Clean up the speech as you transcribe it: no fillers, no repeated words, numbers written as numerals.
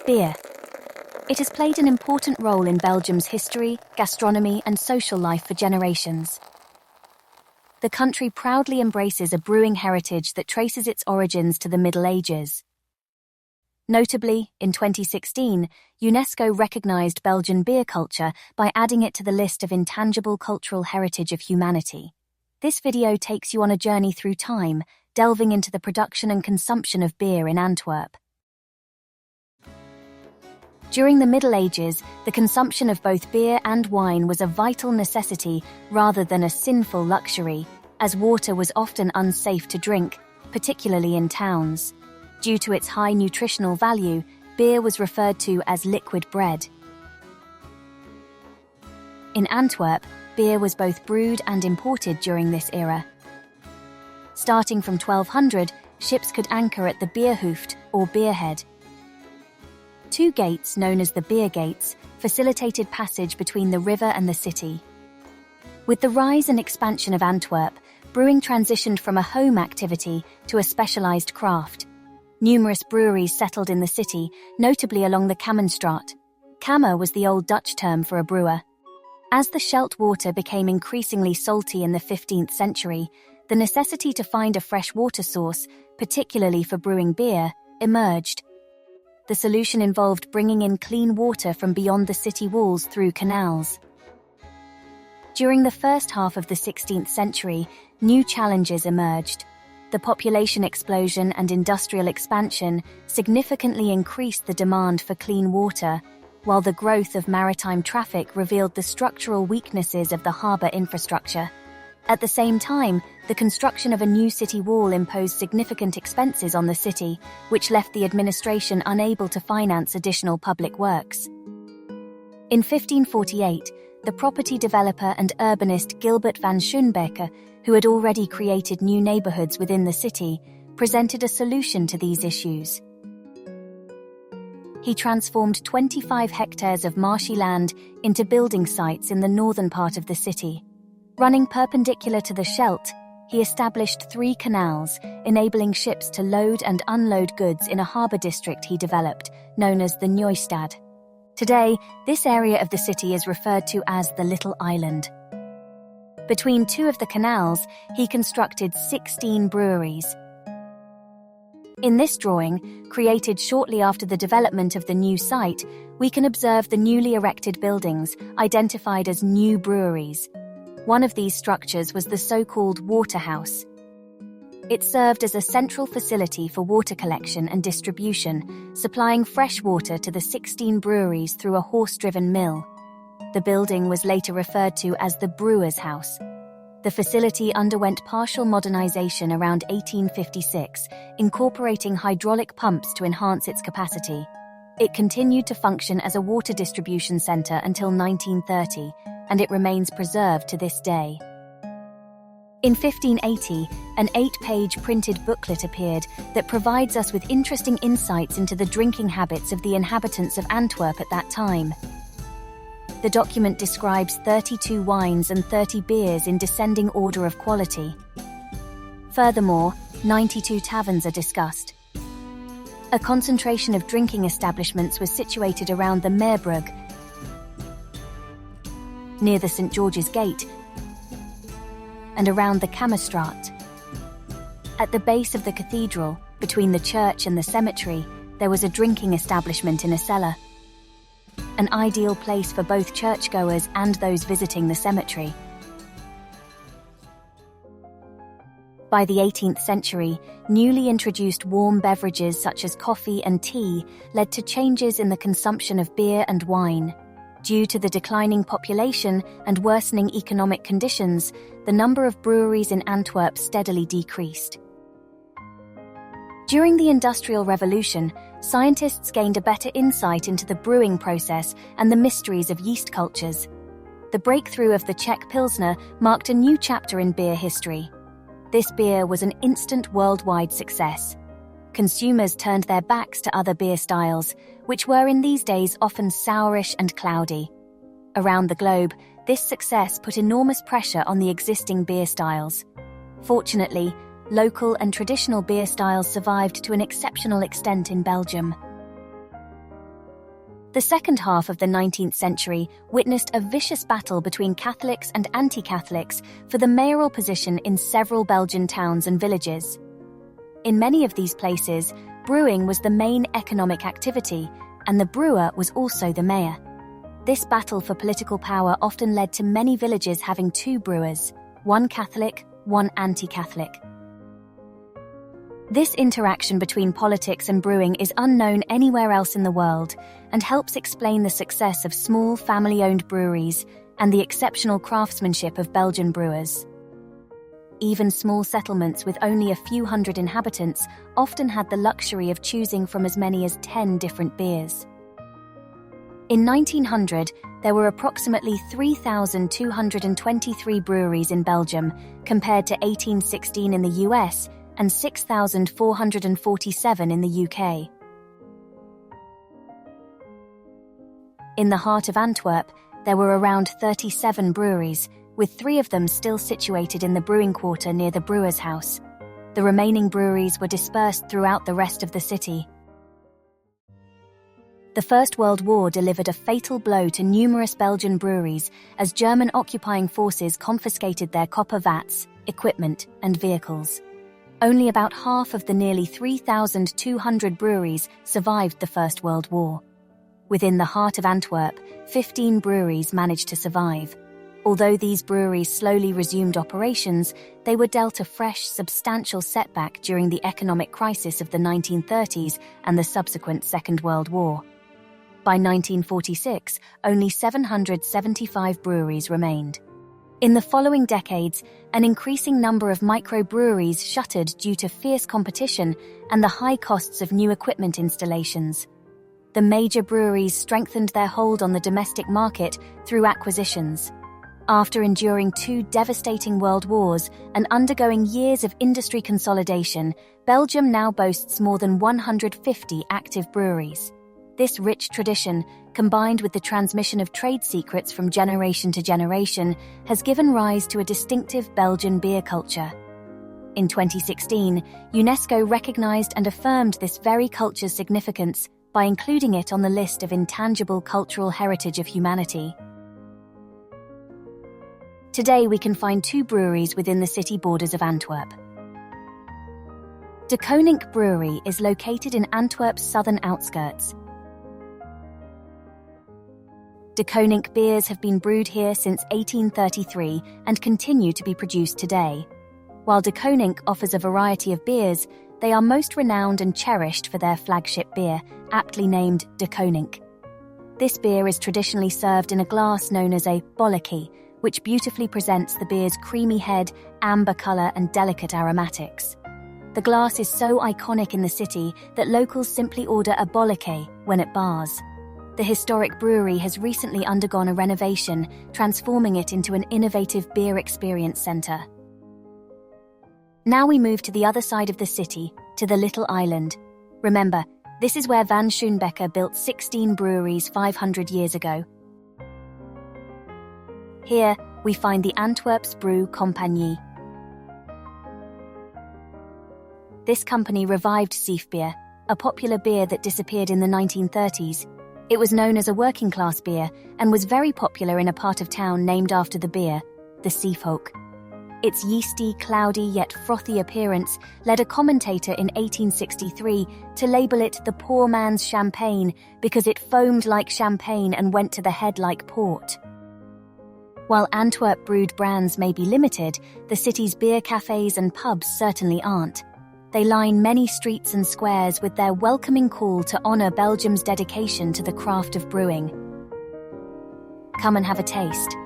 Beer. It has played an important role in Belgium's history, gastronomy, and social life for generations. The country proudly embraces a brewing heritage that traces its origins to the Middle Ages. Notably, in 2016, UNESCO recognized Belgian beer culture by adding it to the list of intangible cultural heritage of humanity. This video takes you on a journey through time, delving into the production and consumption of beer in Antwerp. During the Middle Ages, the consumption of both beer and wine was a vital necessity rather than a sinful luxury, as water was often unsafe to drink, particularly in towns. Due to its high nutritional value, beer was referred to as liquid bread. In Antwerp, beer was both brewed and imported during this era. Starting from 1200, ships could anchor at the Bierhoofd, or Beerhead. Two gates, known as the Beer Gates, facilitated passage between the river and the city. With the rise and expansion of Antwerp, brewing transitioned from a home activity to a specialized craft. Numerous breweries settled in the city, notably along the Kammenstraat. Kammer was the Old Dutch term for a brewer. As the Scheldt water became increasingly salty in the 15th century, the necessity to find a fresh water source, particularly for brewing beer, emerged. The solution involved bringing in clean water from beyond the city walls through canals. During the first half of the 16th century, new challenges emerged. The population explosion and industrial expansion significantly increased the demand for clean water, while the growth of maritime traffic revealed the structural weaknesses of the harbour infrastructure. At the same time, the construction of a new city wall imposed significant expenses on the city, which left the administration unable to finance additional public works. In 1548, the property developer and urbanist Gilbert van Schoonbeke, who had already created new neighborhoods within the city, presented a solution to these issues. He transformed 25 hectares of marshy land into building sites in the northern part of the city. Running perpendicular to the Scheldt, he established 3 canals, enabling ships to load and unload goods in a harbour district he developed, known as the Nieuwstad. Today, this area of the city is referred to as the Little Island. Between 2 of the canals, he constructed 16 breweries. In this drawing, created shortly after the development of the new site, we can observe the newly erected buildings, identified as new breweries. One of these structures was the so-called water house. It served as a central facility for water collection and distribution, supplying fresh water to the 16 breweries through a horse-driven mill. The building was later referred to as the Brewer's House. The facility underwent partial modernization around 1856, incorporating hydraulic pumps to enhance its capacity. It continued to function as a water distribution center until 1930, and it remains preserved to this day. In 1580, an 8-page printed booklet appeared that provides us with interesting insights into the drinking habits of the inhabitants of Antwerp at that time. The document describes 32 wines and 30 beers in descending order of quality. Furthermore, 92 taverns are discussed. A concentration of drinking establishments was situated around the Meerbrug, near the St. George's Gate, and around the Kammerstraat. At the base of the cathedral, between the church and the cemetery, there was a drinking establishment in a cellar. An ideal place for both churchgoers and those visiting the cemetery. By the 18th century, newly introduced warm beverages such as coffee and tea led to changes in the consumption of beer and wine. Due to the declining population and worsening economic conditions, the number of breweries in Antwerp steadily decreased. During the Industrial Revolution, scientists gained a better insight into the brewing process and the mysteries of yeast cultures. The breakthrough of the Czech Pilsner marked a new chapter in beer history. This beer was an instant worldwide success. Consumers turned their backs to other beer styles, which were in these days often sourish and cloudy. Around the globe, this success put enormous pressure on the existing beer styles. Fortunately, local and traditional beer styles survived to an exceptional extent in Belgium. The second half of the 19th century witnessed a vicious battle between Catholics and anti-Catholics for the mayoral position in several Belgian towns and villages. In many of these places, brewing was the main economic activity, and the brewer was also the mayor. This battle for political power often led to many villages having two brewers, one Catholic, one anti-Catholic. This interaction between politics and brewing is unknown anywhere else in the world and helps explain the success of small family-owned breweries and the exceptional craftsmanship of Belgian brewers. Even small settlements with only a few hundred inhabitants often had the luxury of choosing from as many as 10 different beers. In 1900, there were approximately 3,223 breweries in Belgium, compared to 1816 in the US and 6,447 in the UK. In the heart of Antwerp, there were around 37 breweries, with 3 of them still situated in the brewing quarter near the brewer's house. The remaining breweries were dispersed throughout the rest of the city. The First World War delivered a fatal blow to numerous Belgian breweries as German occupying forces confiscated their copper vats, equipment, and vehicles. Only about half of the nearly 3,200 breweries survived the First World War. Within the heart of Antwerp, 15 breweries managed to survive. Although these breweries slowly resumed operations, they were dealt a fresh, substantial setback during the economic crisis of the 1930s and the subsequent Second World War. By 1946, only 775 breweries remained. In the following decades, an increasing number of microbreweries shuttered due to fierce competition and the high costs of new equipment installations. The major breweries strengthened their hold on the domestic market through acquisitions. After enduring 2 devastating world wars and undergoing years of industry consolidation, Belgium now boasts more than 150 active breweries. This rich tradition, combined with the transmission of trade secrets from generation to generation, has given rise to a distinctive Belgian beer culture. In 2016, UNESCO recognized and affirmed this very culture's significance by including it on the list of intangible cultural heritage of humanity. Today we can find 2 breweries within the city borders of Antwerp. De Koninck Brewery is located in Antwerp's southern outskirts. De Koninck beers have been brewed here since 1833 and continue to be produced today. While De Koninck offers a variety of beers, they are most renowned and cherished for their flagship beer, aptly named De Koninck. This beer is traditionally served in a glass known as a bolleke, which beautifully presents the beer's creamy head, amber colour and delicate aromatics. The glass is so iconic in the city that locals simply order a bolleke when at bars. The historic brewery has recently undergone a renovation, transforming it into an innovative beer experience centre. Now we move to the other side of the city, to the little island. Remember, this is where Van Schoonbeke built 16 breweries 500 years ago. Here, we find the Antwerpse Brouw Compagnie. This company revived Zeefbeer, a popular beer that disappeared in the 1930s. It was known as a working-class beer and was very popular in a part of town named after the beer, the Zeefhoek. Its yeasty, cloudy yet frothy appearance led a commentator in 1863 to label it the poor man's champagne because it foamed like champagne and went to the head like port. While Antwerp brewed brands may be limited, the city's beer cafes and pubs certainly aren't. They line many streets and squares with their welcoming call to honour Belgium's dedication to the craft of brewing. Come and have a taste.